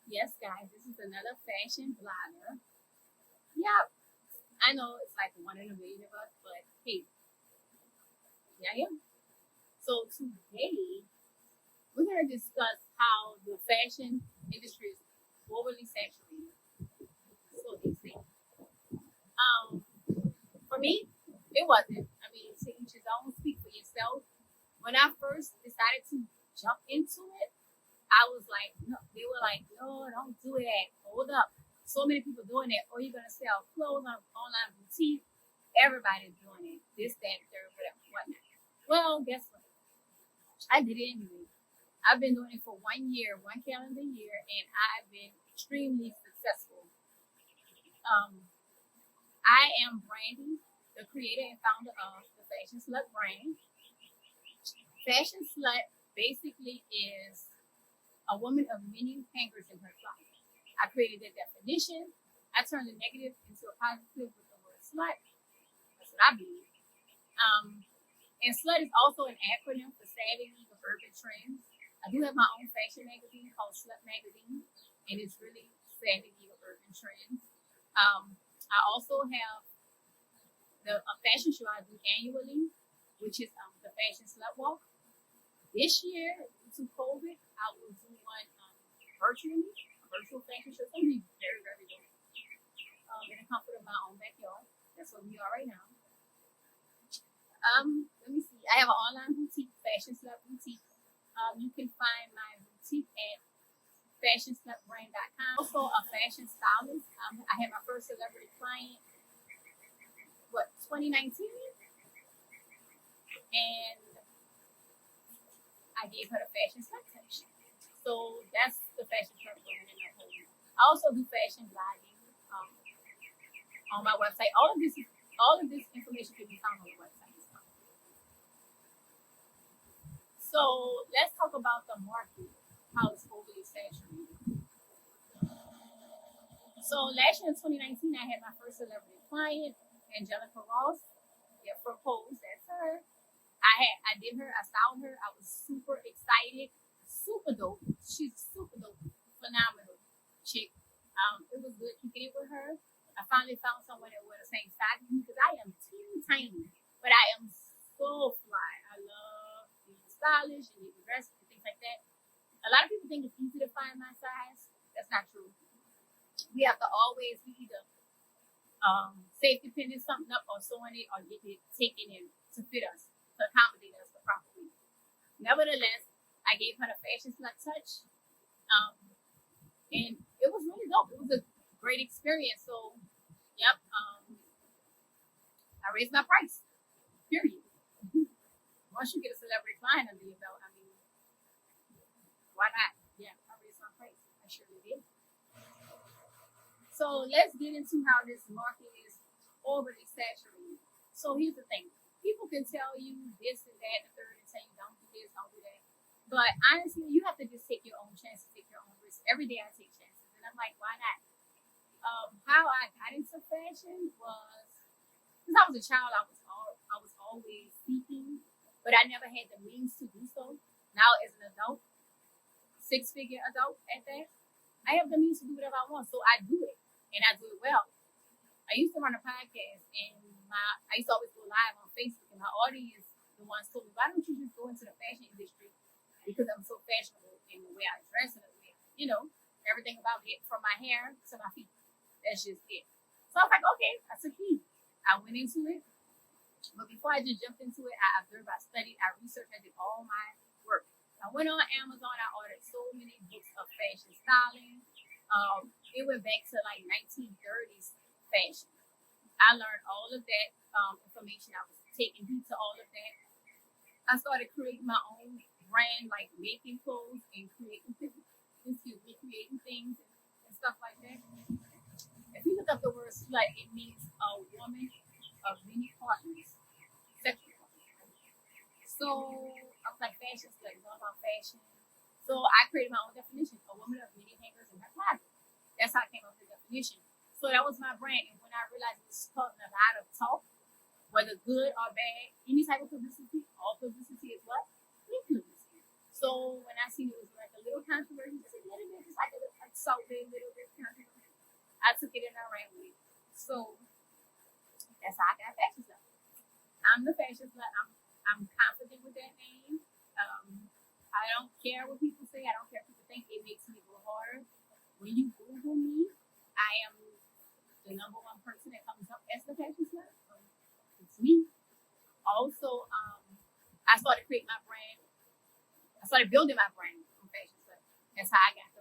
Yes, guys, this is another fashion blogger. Yep, I know it's like one in a million of us, but hey, yeah, I am. So today we're gonna discuss how the fashion industry is overly saturated. So they say. Um, for me, it wasn't. I mean, to each his own. Speak for yourself. When I first decided to jump into it, I was like, no. They were like, no, don't do that. Hold up. So many people doing it. Or you're gonna sell clothes on online boutique. Everybody's doing it. This, that, third, whatever, whatnot. Well, guess what? I did it anyway. I've been doing it for 1 year, one calendar year, and I've been extremely successful. Um, I am Brandy, the creator and founder of the Fashion Slut brand. Fashion Slut basically is a woman of many hangers in her closet. I created that definition. I turned the negative into a positive with the word slut. That's what I believe. Um, and slut is also an acronym for Savvy of Urban Trends. I do have my own fashion magazine called Slut Magazine, and it's really Savvy of Urban Trends. I also have a fashion show I do annually, which is the Fashion Slut Walk. This year, due to COVID, I will do one virtually, a virtual fashion show. It's going to be very, very dope. In the comfort of my own backyard. That's where we are right now. Let me see. I have an online boutique, Fashion Slut Boutique. You can find my boutique at fashionslutbrand.com. Also, a fashion stylist. I had my first celebrity client, 2019, and I gave her the fashion slut touch. So that's the fashion slut brand in a whole. I also do fashion blogging on my website. All of this information can be found on the website. So let's talk about the market, how it's overly saturated. So last year in 2019, I had my first celebrity client, Angelica Ross. Yeah, proposed. That's her. I did her. I styled her. I was super excited. Super dope. She's super dope. Phenomenal chick. It was good kicking it with her. I finally found someone that wear the same size as me because I am teeny tiny, but I am so fly. I love being stylish and getting dressed and things like that. A lot of people think it's easy to find my size. That's not true. We have to always be either safety pinning something up or sewing it or getting it taken in to fit us, to accommodate us the proper way. Nevertheless, I gave her the fashion slut touch, and it was really dope. It was a great experience. So, yep, I raised my price. Period. Once you get a celebrity client under your belt, I mean, why not? Yeah, I raised my price. I surely did. So let's get into how this market is overly saturated. So here's the thing. People can tell you this and that and the third and tell you don't do this, don't do that. But honestly, you have to just take your own chances, take your own risks. Every day I take chances. And I'm like, why not? How I got into fashion was because I was a child, I was always seeking, but I never had the means to do so. Now as an adult, 6-figure adult at that, I have the means to do whatever I want, so I do it, and I do it well. I used to run a podcast, and I used to always go live on Facebook, and my audience, the ones told me, why don't you just go into the fashion industry? Because I'm so fashionable in the way I dress and the way, everything about it, from my hair to my feet. That's just it. So I was like, okay, that's a key. I went into it, but before I just jumped into it, I observed, I studied, I researched, I did all my work. I went on Amazon, I ordered so many books of fashion styling. It went back to like 1930s fashion. I learned all of that information. I was taking heed to all of that. I started creating my own brand, like making clothes and creating things and stuff like that. If you look up the word slut, it means a woman of many partners, sexual partners. So I was like, fashion slut, it's all about fashion. So I created my own definition, a woman of many hangers in her closet. That's how I came up with the definition. So that was my brand. And when I realized it was causing a lot of talk, whether good or bad, any type of publicity, all publicity is what? Good publicity. So when I seen it was like a little controversy, just a little bit, just like salted a little bit. I took it and I ran with it. So that's how I got Fashion Slut. I'm the Fashion Slut. I'm confident with that name. I don't care what people say. I don't care if people think. It makes me go harder. When you Google me, I am the number one person that comes up as the Fashion Slut. It's me. Also, I started creating my brand. I started building my brand from Fashion Slut. That's how I got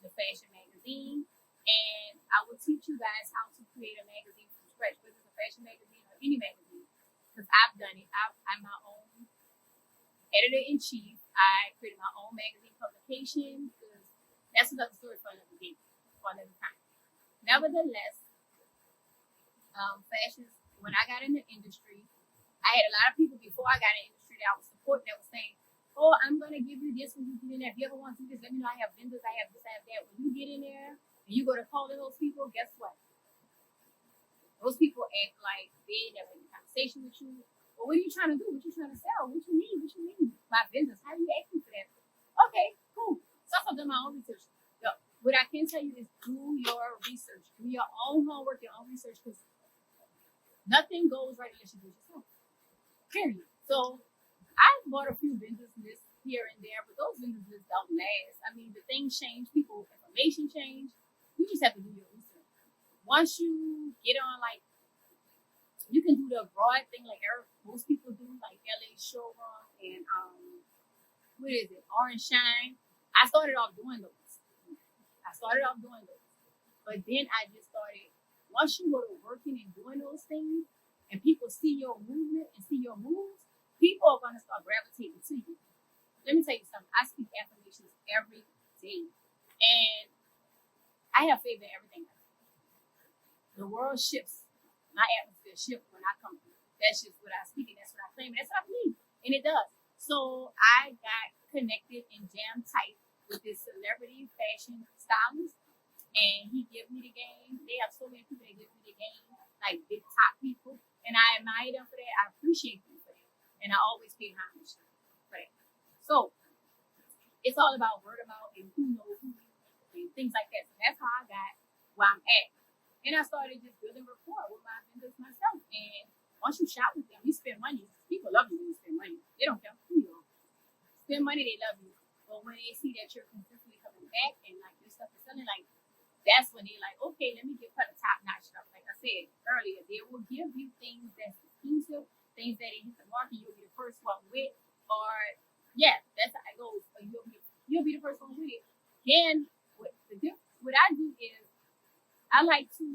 the fashion magazine. And I will teach you guys how to create a magazine from scratch, whether it's a fashion magazine or any magazine. Because I've done it. I'm my own editor-in-chief. I created my own magazine publication. Because that's another story for another day, for another time. Nevertheless, fashion, when I got in the industry, I had a lot of people before I got in the industry that I was supporting that was saying, oh, I'm going to give you this when you get in there. If you ever want to do this, let me know. I have vendors, I have this, I have that. When you get in there and you go to call those people, guess what? Those people act like they never had a conversation with you. Well, what are you trying to do? What you trying to sell? What you need? What you need? My vendors, how are you asking for that? Okay, cool. So I've done my own research. What I can tell you is do your research. Do your own homework, your own research, because nothing goes right unless you do it yourself. Period. So I bought a few vendors lists here and there, but those vendors lists don't last. I mean, the things change, people information change. You just have to do your research. Once you get on, like, you can do the broad thing like most people do, like LA Showroom and what is it, Orange Shine. I started off doing those. But then I just started, once you go to working and doing those things, and people see your movement and see your moves, people are going to start gravitating to you. Let me tell you something. I speak affirmations every day. And I have faith in everything. The world shifts. My atmosphere shifts when I come through. That's just what I speak and that's what I claim. And that's what I believe. And it does. So I got connected and jammed tight with this celebrity fashion stylist. And he gave me the game. They have so many people that give me the game, like big top people. And I admire them for that. I appreciate them for that. And I always pay homage for that. So it's all about word of mouth and who knows who and things like that. So that's how I got where I'm at. And I started just building rapport with my vendors myself. And once you shop with them, you spend money. People love you when you spend money. They don't care who you are. Spend money, they love you. But when they see that you're consistently coming back and like your stuff is selling, like that's when they're like, okay, let me get the top notch stuff. Like I said earlier, they will give you things that's exclusive, things that they hit the market, you'll be the first one with, or yeah, that's how it goes. Or you'll be the first one with it. Then what I do is I like to,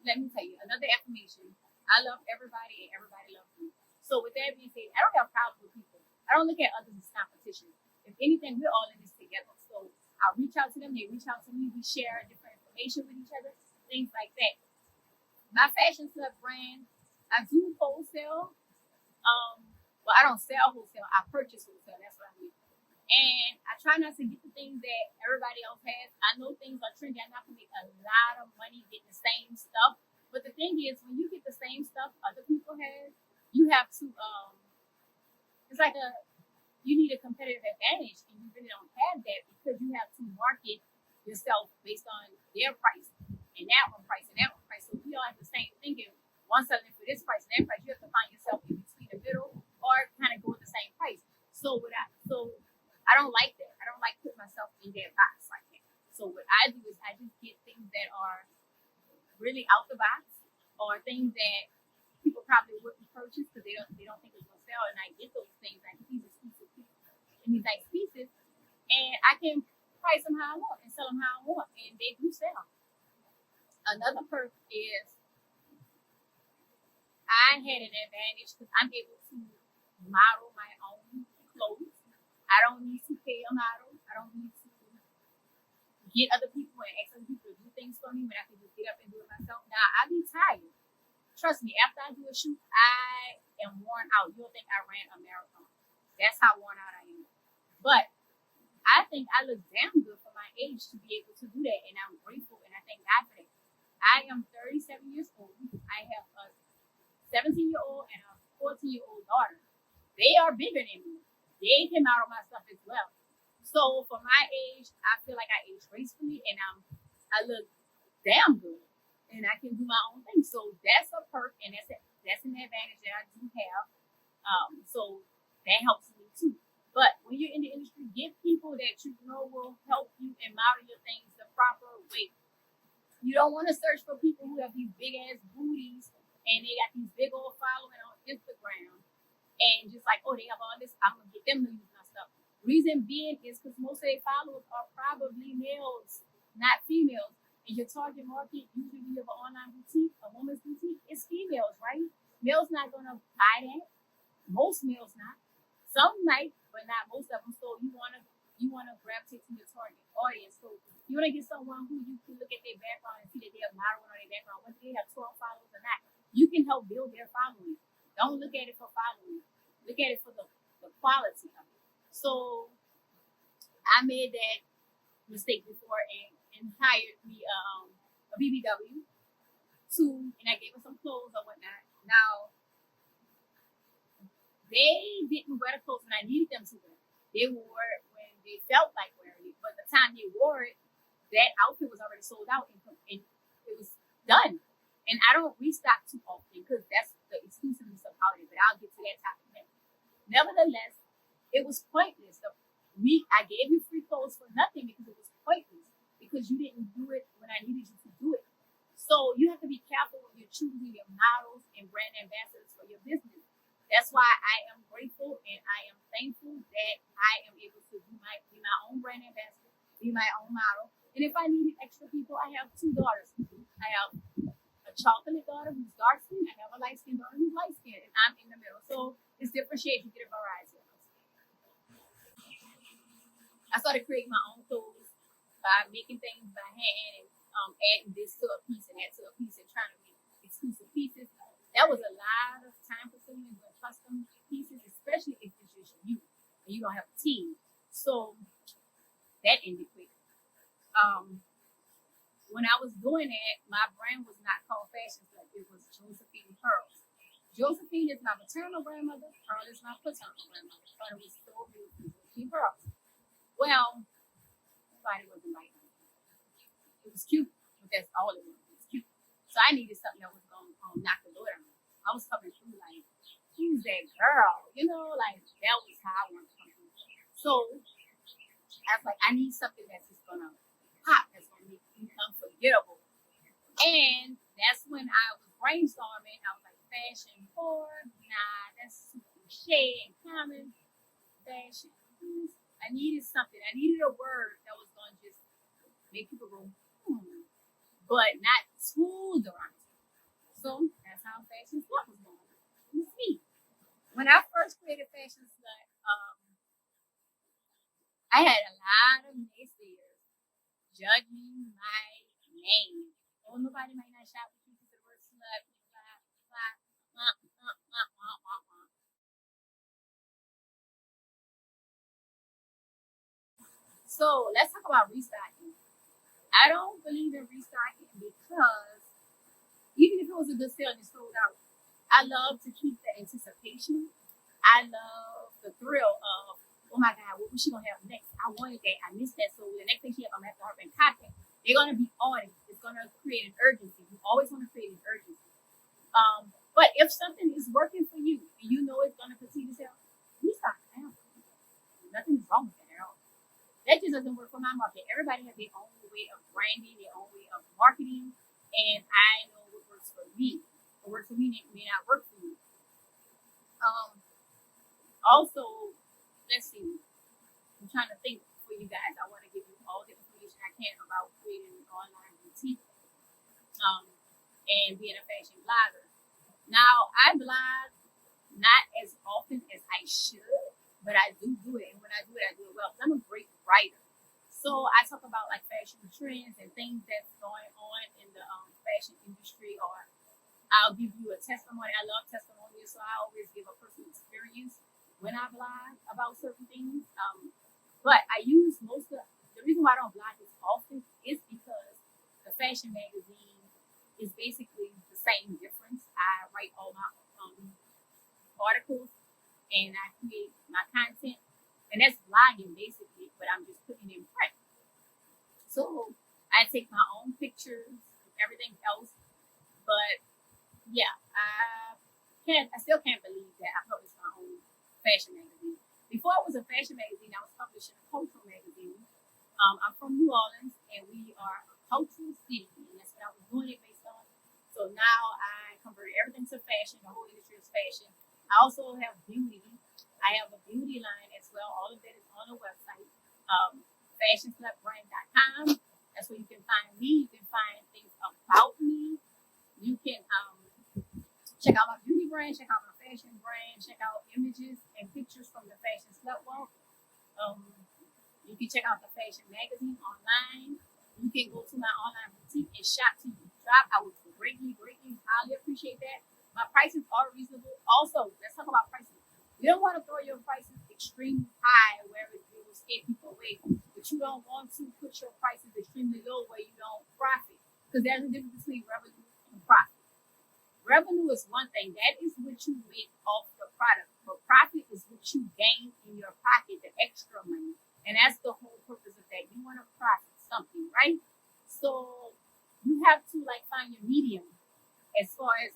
let me tell you another affirmation. I love everybody and everybody loves me. So with that being said, I don't have problems with people. I don't look at others as competition. If anything, we're all in this together. So I'll reach out to them, they reach out to me, we share different information with each other, things like that. My Fashion Slut brand, I do wholesale. Well, I don't sell wholesale, I purchase wholesale, that's what I mean. And I try not to get the things that everybody else has. I know things are trendy, I'm not going to make a lot of money getting the same stuff. But the thing is, when you get the same stuff other people have, you have to, it's like you need a competitive advantage, and you really don't have that because you have to market yourself based on their price and that one price and that one price. So if you all have the same thinking, one selling for this price and that price, you have to find yourself in between the middle or kind of go at the same price. So I don't like that. I don't like putting myself in that box like that. So what I do is I just get things that are really out the box or things that people probably wouldn't purchase because they don't think it's gonna sell, and I get those things like these exclusive pieces and these nice pieces, and I can price them how I want and sell them how I want, and they do sell. Another perk is I had an advantage because I'm able to model my own clothes. I don't need to pay a model. I don't need to get other people and ask other people to do things for me when I can just get up and do it myself. Now, I be tired. Trust me, after I do a shoot, I am worn out. You'll think I ran a marathon. That's how worn out I am. But I think I look damn good for my age to be able to do that, and I'm grateful, and I thank God for that. I am 37 years old. I have a 17-year-old and a 14-year-old daughter. They are bigger than me. They can model my stuff as well. So for my age, I feel like I age gracefully, and I look damn good, and I can do my own thing. So that's a perk, and that's an advantage that I do have. So that helps me too. But when you're in the industry, get people that you know will help you and model your things the proper way. You don't want to search for people who have these big ass booties and they got these big old following on Instagram and just like, oh, they have all this, I'm gonna get them to use my stuff. Reason being is because most of their followers are probably males, not females. And your target market, usually when you have an online boutique, a woman's boutique, it's females, right? Males not gonna buy that. Most males not. Some might, but not most of them. So you wanna gravitate to your target audience. So you wanna get someone who you can look at their background and see that they have modeling on their background, whether they have 12 followers or not. You can help build their following. Don't look at it for following. Look at it for the quality of it. So I made that mistake before and hired me a BBW to, and I gave her some clothes or whatnot. Now they didn't wear the clothes when I needed them to wear. They wore it when they felt like wearing it. But the time they wore it, that outfit was already sold out and it was done. And I don't restock too often because that's the exclusiveness of holiday. But I'll get to that topic next. Nevertheless, it was pointless. I gave you free clothes for nothing because it was pointless because you didn't do it when I needed you to do it. So you have to be careful when you're choosing your models and brand ambassadors for your business. That's why I am grateful and I am thankful that I am able to be my own brand ambassador, be my own model. And if I needed extra people, I have two daughters. I have a chocolate daughter who's dark skinned. I have a light skinned daughter who's light skinned, and I'm in the middle. So it's different shades. You get a variety. I started creating my own clothes by making things by hand and adding this to a piece and that to a piece and trying to make exclusive pieces. That was a lot of time consuming with custom pieces, especially if it's just you and you don't have a team. So that ended quick. When I was doing that, my brand was not called Fashion Slut. It was Josephine Pearls. Josephine is my maternal grandmother. Pearl is my paternal grandmother. But it was so beautiful. Josephine Pearls. Well, everybody wasn't like that. It was cute, but that's all it was. It was cute. So I needed something that was going to knock the door down. I was coming through like, who's that girl? You know, like that was how I wanted to come through. So I was like, I need something that's just gonna pop, that's gonna make me unforgettable. And that's when I was brainstorming. I was like, fashion forward, nah, that's too cliche and common. Fashion. I needed something. I needed a word that was gonna just make people go, but not too derogatory. So that's how Fashion Slut was born. It's me. When I first created Fashion Slut, I had a lot of naysayers judging my name. Oh, nobody might not shop with you because the word slut. Blah, blah, blah, blah, blah, blah, blah, blah. So let's talk about restocking. I don't believe in restocking because even if it was a good sale and it sold out, I love to keep the anticipation. I love the thrill of, oh my God, what was she gonna have next? I wanted that. I missed that. So the next thing she have, I'm gonna have to hurry and copy. They're gonna be on it. It's gonna create an urgency. You always want to create an urgency. But if something is working for you and you know it's gonna continue to sell, restock it now. Nothing is wrong with that at all. That just doesn't work for my market. Everybody has their own way of branding, their own way of marketing, and I know what works for me. What works for me may not work for you. Also, let's see. I'm trying to think for you guys. I want to give you all the information I can about creating an online boutique and being a fashion blogger. Now, I blog not as often as I should, but I do it. And when I do it well. I'm a great writer. So I talk about like fashion trends and things that's going on in the fashion industry, or I'll give you a testimony. I love testimonials, so I always give a personal experience when I blog about certain things. But I use the reason why I don't blog as often is because the fashion magazine is basically the same difference. I write all my articles and I create my content, and that's blogging basically, but I'm So I take my own pictures and everything else. But yeah, I still can't believe that I published my own fashion magazine. Before it was a fashion magazine, I was publishing a cultural magazine. I'm from New Orleans, and we are a cultural city, and that's what I was doing it based on. So now I converted everything to fashion. The whole industry is fashion. I also have beauty. I have a beauty line as well. All of that is on the website, fashionslepbrand.com. That's where you can find me. You can find things about me. You can check out my beauty brand, check out my fashion brand, check out images and pictures from the Fashion Slut Walk. You can check out the fashion magazine online. You can go to my online boutique and shop till you drop. I would greatly, highly appreciate that. My prices are reasonable. Also, let's talk about prices. You don't want to throw your prices extremely high where it will scare people away, but you don't want to put your prices extremely low where you don't profit, because there's a difference between revenue and profit. Revenue is one thing. That is what you make off the product. But profit is what you gain in your pocket, the extra money. And that's the whole purpose of that. You want to profit something, right? So you have to find your medium as far as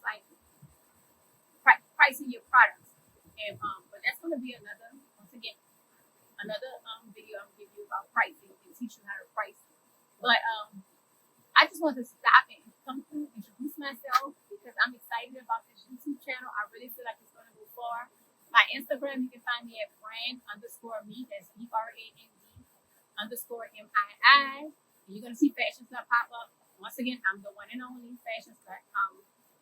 pricing your products. And but that's gonna be another video I'm gonna give you about pricing and teach you how to price. But I just want to stop and come through, introduce myself, because I'm excited about this YouTube channel. I really feel like it's going to go far. My Instagram, you can find me at brand_me. That's BRAND_MII. And you're going to see Fashion Slut pop up. Once again, I'm the one and only Fashion Slut.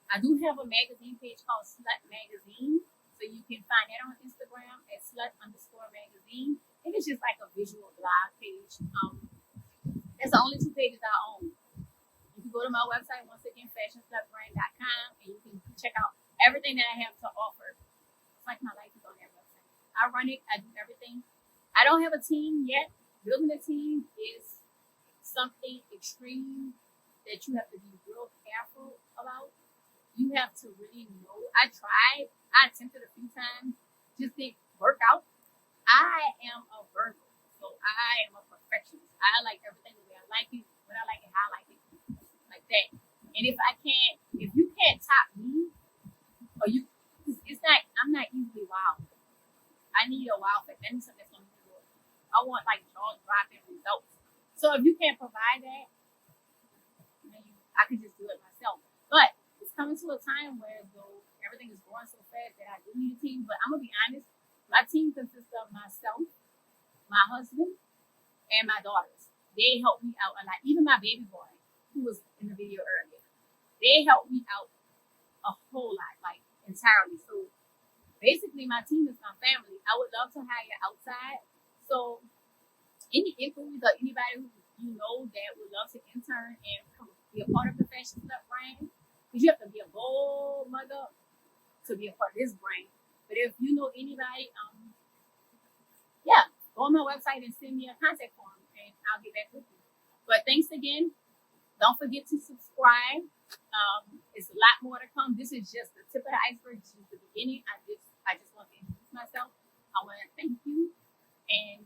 I do have a magazine page called Slut Magazine. So you can find that on Instagram at slut_magazine. And it's just like a visual blog page. That's the only two pages I own. You can go to my website, once again, fashionslepbrand.com, and you can check out everything that I have to offer. It's like my life is on that website. I run it, I do everything. I don't have a team yet. Building a team is something extreme that you have to be real careful about. You have to really know. I attempted a few times, just didn't work out. I am a Virgo, so I am a perfectionist. I like everything the way I like it, when I like it, how I like it, like that. And if you can't top me, I'm not easily wild. I need a wow factor. I need something that's gonna be good. I want jaw dropping results. So if you can't provide that, I could just do it myself. But it's coming to a time where though everything is growing so fast that I do need a team. But I'm gonna be honest, my team consists of myself, my husband, and my daughters. They help me out a lot. Even my baby boy, who was in the video earlier, they help me out a whole lot, entirely. So basically, my team is my family. I would love to hire outside. So any inquiries or anybody who you know that would love to intern and be a part of the Fashion Slut brand, because you have to be a bold mother to be a part of this brand. But if you know anybody, go on my website and send me a contact form, and I'll get back with you. But thanks again. Don't forget to subscribe. It's a lot more to come. This is just the tip of the iceberg. This is the beginning. I just want to introduce myself. I want to thank you. And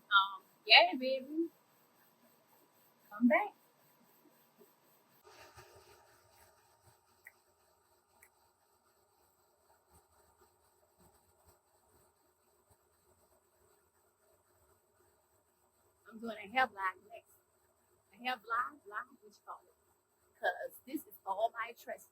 yeah, baby, come back. I'm doing a hair blog next. A hair blog, what you call it? Because this is all my trust.